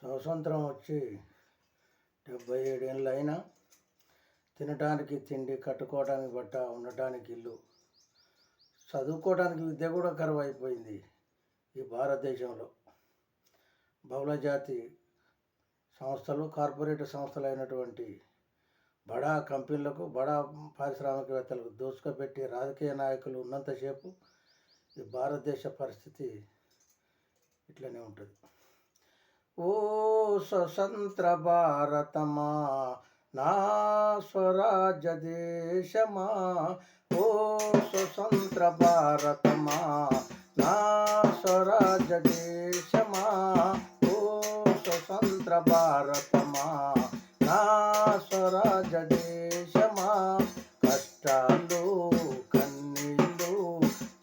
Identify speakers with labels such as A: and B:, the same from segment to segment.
A: స్వాతంత్రం వచ్చి 77 ఏళ్ళు అయినా తినడానికి తిండి, కట్టుకోవడానికి బట్ట, ఉండటానికి ఇల్లు, చదువుకోవడానికి విద్య కూడా కరువు అయిపోయింది. ఈ భారతదేశంలో బహుళజాతి సంస్థలు, కార్పొరేట్ సంస్థలు అయినటువంటి బడా కంపెనీలకు, బడా పారిశ్రామికవేత్తలకు దోసుకపెట్టి రాజకీయ నాయకులు ఉన్నంతసేపు ఈ భారతదేశ పరిస్థితి ఇట్లనే ఉంటుంది. ఓ స్వతంత్ర భారతమా, నా స్వరాజ్య దేశమా, ఓ స్వతంత్ర భారతమా, నా స్వరాజ్య దేశమా, ఓ స్వతంత్ర భారతమా, నా స్వరాజ్య దేశమా. కష్టాలు కన్నీళ్ళు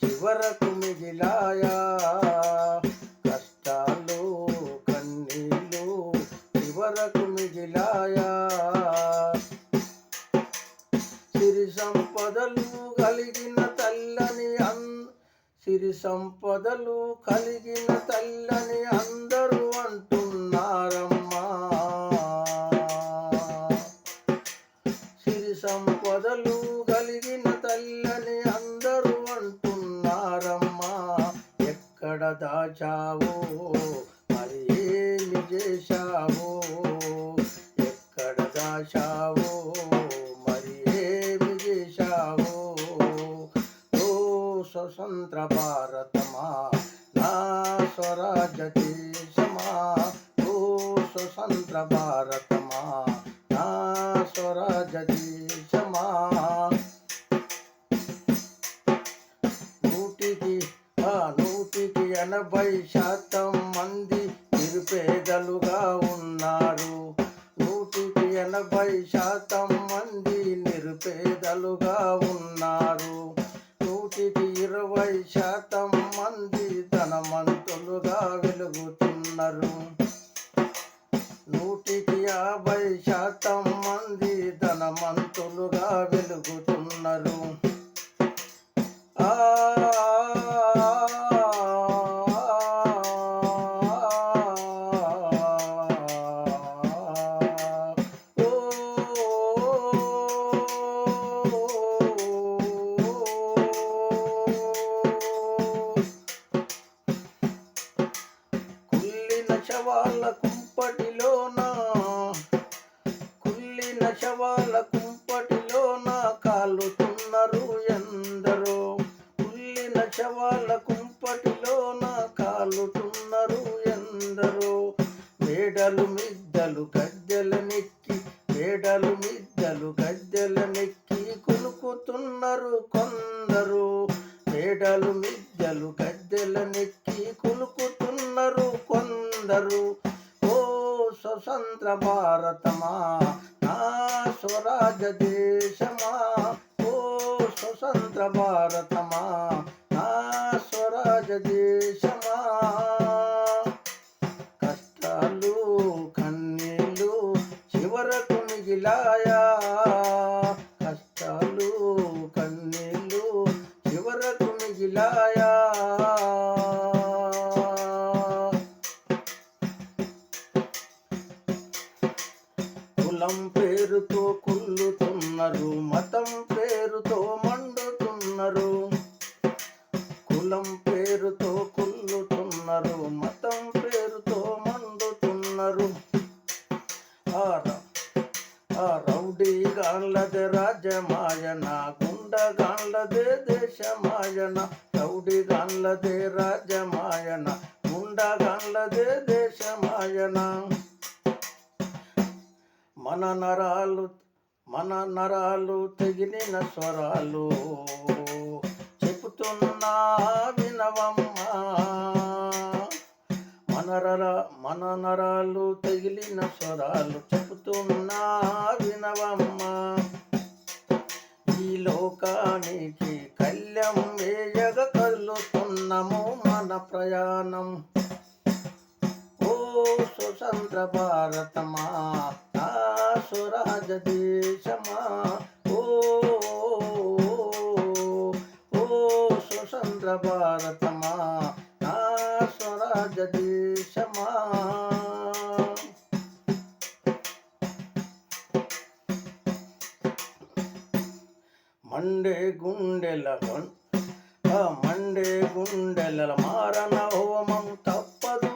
A: చివరకు మిగిలాయా, కష్టాలు కన్నీళ్ళు చివరకు మిగిలాయా. సిరి సంపదలు కలిగిన తల్లని సిరి సంపదలు కలిగిన తల్లని అందరూ అంటున్నారమ్మా. సిరి సంపదలు కలిగిన తల్లని అందరూ అంటున్నారమ్మా. ఎక్కడ దాచావో మరి ఏమి చేశావో, ఎక్కడ దాచావో మరి ఏమి చేశావో. ఓ స్వతంత్ర భారతమా, నా స్వరాజ్య దేశమా, ఓ స్వతంత్ర భారతమా, నా స్వరాజ్య దేశమా. నూటికి 80% మంది నిరుపేదలుగా ఉన్నారు. 80% మంది నిరుపేదలుగా ఉన్నారు. 20% మంది ధనవంతులుగా వెలుగుతున్నారు. 50% మంది ధనవంతులుగా వెలుగుతున్నారు. కుళ్ళిన శవాల కుంపటిలోన కాలుతున్నారు ఎందరో. కుళ్ళిన శవాల కుంపటిలోన కాలుతున్నారు ఎందరో. మేడలు మిద్దలు గద్దెలనెక్కి, మేడలు మిద్దలు గద్దెలనెక్కి కులుకుతున్నారు కొందరు. మేడలు మిద్దలు గద్దెలనెక్కి కులుకుతున్నారు కొందరు. ఓ స్వతంత్ర భారతమా, నా స్వరాజ్య దేశమా, ఓ స్వతంత్ర భారతమా, నా స్వరాజ్య దేశమా. కష్టాలు కన్నీళ్ళు చివరకు మిగిలాయా, కష్టాలు కన్నీళ్ళు చివరకు మిగిలాయా. కులం పేరుతో కుళ్ళుతున్నారు, మతం పేరుతో మండుతున్నారు. కులం పేరుతో కుళ్ళుతున్నారు, మతం పేరుతో మండుతున్నారు. ఆ రౌడీ గాన్లదే రాజ్యమాయన, గుండగాన్లదే దేశమాయన. రౌడీ గాన్లదే రాజ్యమాయన, గుండగాన్లదే దేశమాయన. మన నరాలు తెగిలిన స్వరాలు చెబుతున్నా వినవమ్మా. మన నరాలు తెగిలిన స్వరాలు చెబుతున్నా వినవమ్మా. ఈ లోకానికి కళ్యం వేయగ కలుతున్నాము మన ప్రయాణం. ఓ స్వతంత్ర భారతమా, నా స్వరాజ్య దేశమా, ఓ స్వతంత్ర భారతమా, నా స్వరాజ్య దేశమా. మండే గుండెల మండే గుండెల మారణ హోమం తప్పదు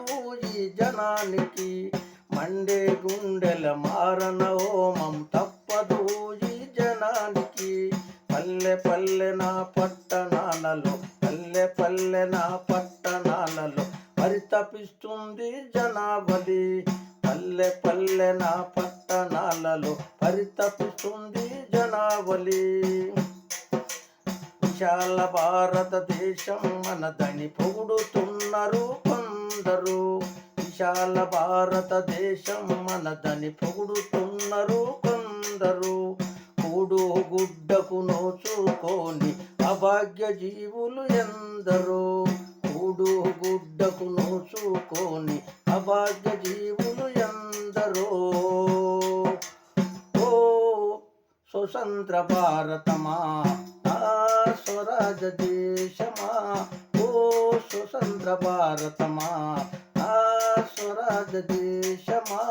A: ఈ జనానికి. మండే గుండెల మారణ హోమం తప్పదు ఈ జనానికి. పల్లె పల్లె నా పట్టణాలలో, పల్లె పల్లె నా పట్టణాలలో పరితపిస్తుంది జనాబలి. పల్లె పల్లె నా పట్టణాలలో పరితపిస్తుంది జనాబలి. విశాల భారతదేశం మనదని పొగుడుతున్నారు కొందరు. విశాల భారతదేశం మనదని పొగుడుతున్నారు కొందరు. కూడు గుడ్డకు నోచుకోని అభాగ్య జీవులు ఎందరో. కూడు గుడ్డకు నోచుకోని అభాగ్య జీవులు ఎందరో. ఓ స్వతంత్ర భారతమా, నా స్వరాజ దేశమా. ఓ స్వతంత్ర భారతమా, నా స్వరాజ దేశమా.